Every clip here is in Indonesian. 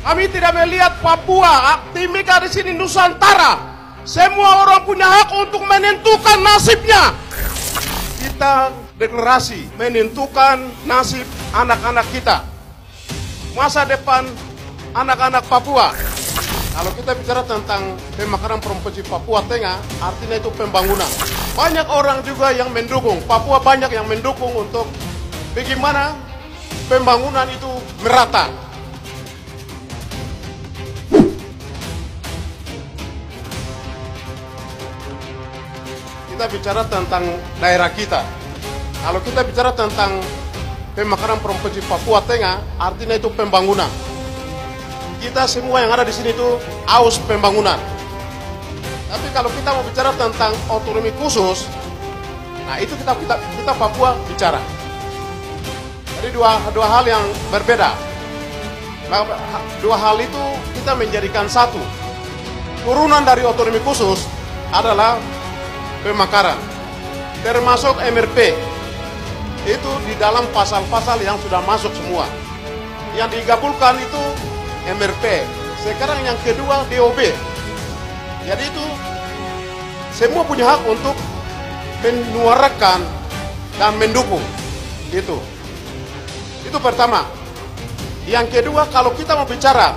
Kami tidak melihat Papua, Timika di sini Nusantara. Semua orang punya hak untuk menentukan nasibnya. Kita deklarasi menentukan nasib anak-anak kita, masa depan anak-anak Papua. Kalau kita bicara tentang pemekaran provinsi Papua Tengah, artinya itu pembangunan. Banyak orang juga yang mendukung, Papua banyak yang mendukung untuk bagaimana pembangunan itu merata. Kita bicara tentang daerah kita. Kalau kita bicara tentang pemekaran provinsi Papua Tengah, artinya itu pembangunan. Kita semua yang ada di sini itu aus pembangunan. Tapi kalau kita mau bicara tentang otonomi khusus, nah itu kita Papua bicara. Jadi dua hal yang berbeda. Dua hal itu kita menjadikan satu. Turunan dari otonomi khusus adalah pemekaran, termasuk MRP. Itu di dalam pasal-pasal yang sudah masuk semua. Yang digabungkan itu MRP. Sekarang yang kedua DOB. Jadi itu semua punya hak untuk menyuarakan dan mendukung. Itu pertama. Yang kedua, kalau kita mau bicara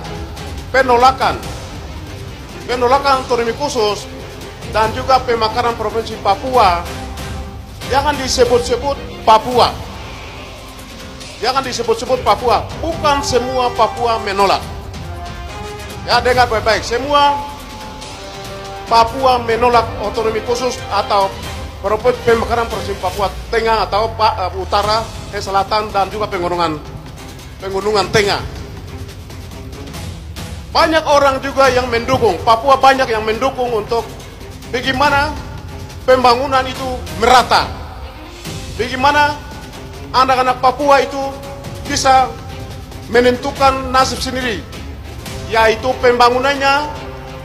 penolakan otonomi khusus dan juga pemekaran provinsi Papua, jangan disebut-sebut Papua. Jangan disebut-sebut Papua. Bukan semua Papua menolak. Ya, dengar baik-baik. Semua Papua menolak otonomi khusus atau pemekaran provinsi Papua Tengah atau Utara, Selatan dan juga Pegunungan Tengah. Banyak orang juga yang mendukung. Papua banyak yang mendukung untuk bagaimana pembangunan itu merata. Bagaimana anak-anak Papua itu bisa menentukan nasib sendiri, yaitu pembangunannya,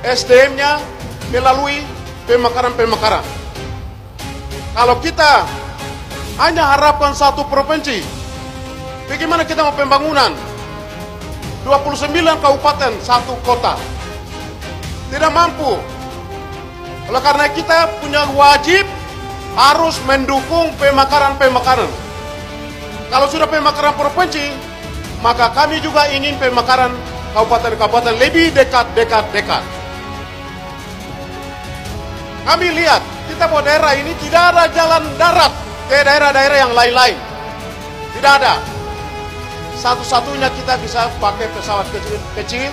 SDM-nya melalui pemekaran. Kalau kita hanya harapkan satu provinsi, bagaimana kita mau pembangunan? 29 kabupaten, satu kota. Tidak mampu. Oleh karena kita punya wajib harus mendukung pemekaran. Kalau sudah pemekaran provinsi, maka kami juga ingin pemekaran kabupaten-kabupaten lebih dekat. Kami lihat, kita buat daerah ini tidak ada jalan darat ke daerah-daerah yang lain-lain. Tidak ada. Satu-satunya kita bisa pakai pesawat kecil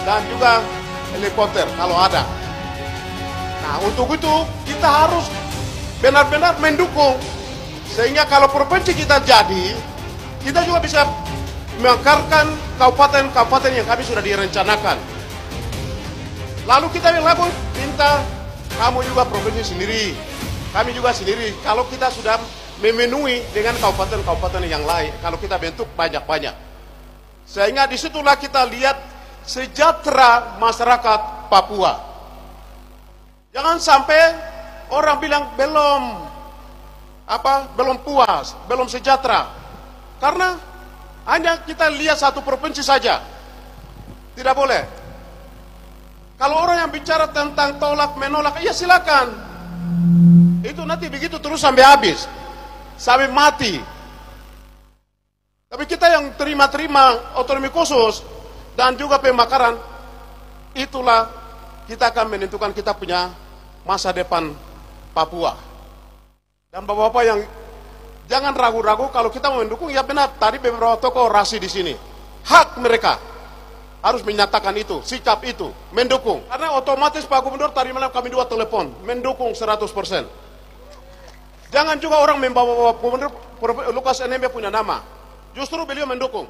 dan juga helikopter kalau ada. Nah, untuk itu kita harus benar-benar mendukung. Sehingga kalau provinsi kita jadi, kita juga bisa memekarkan kabupaten-kabupaten yang kami sudah direncanakan. Lalu kita minta kamu juga provinsi sendiri, kami juga sendiri. Kalau kita sudah memenuhi dengan kabupaten-kabupaten yang lain, kalau kita bentuk banyak-banyak. Sehingga disitulah kita lihat sejahtera masyarakat Papua. Jangan sampai orang bilang belum puas, belum sejahtera. Karena hanya kita lihat satu provinsi saja. Tidak boleh. Kalau orang yang bicara tentang tolak menolak, ya silakan. Itu nanti begitu terus sampai habis. Sampai mati. Tapi kita yang terima otonomi khusus dan juga pemekaran, itulah kita akan menentukan kita punya masa depan Papua. Dan bapak-bapak yang jangan ragu-ragu kalau kita mau mendukung, ya benar, tadi beberapa tokoh orasi di sini. Hak mereka harus menyatakan itu, sikap itu, mendukung. Karena otomatis Pak Gubernur tadi malam kami 2 telepon, mendukung 100%. Jangan juga orang membawa Gubernur Lukas NMB punya nama. Justru beliau mendukung.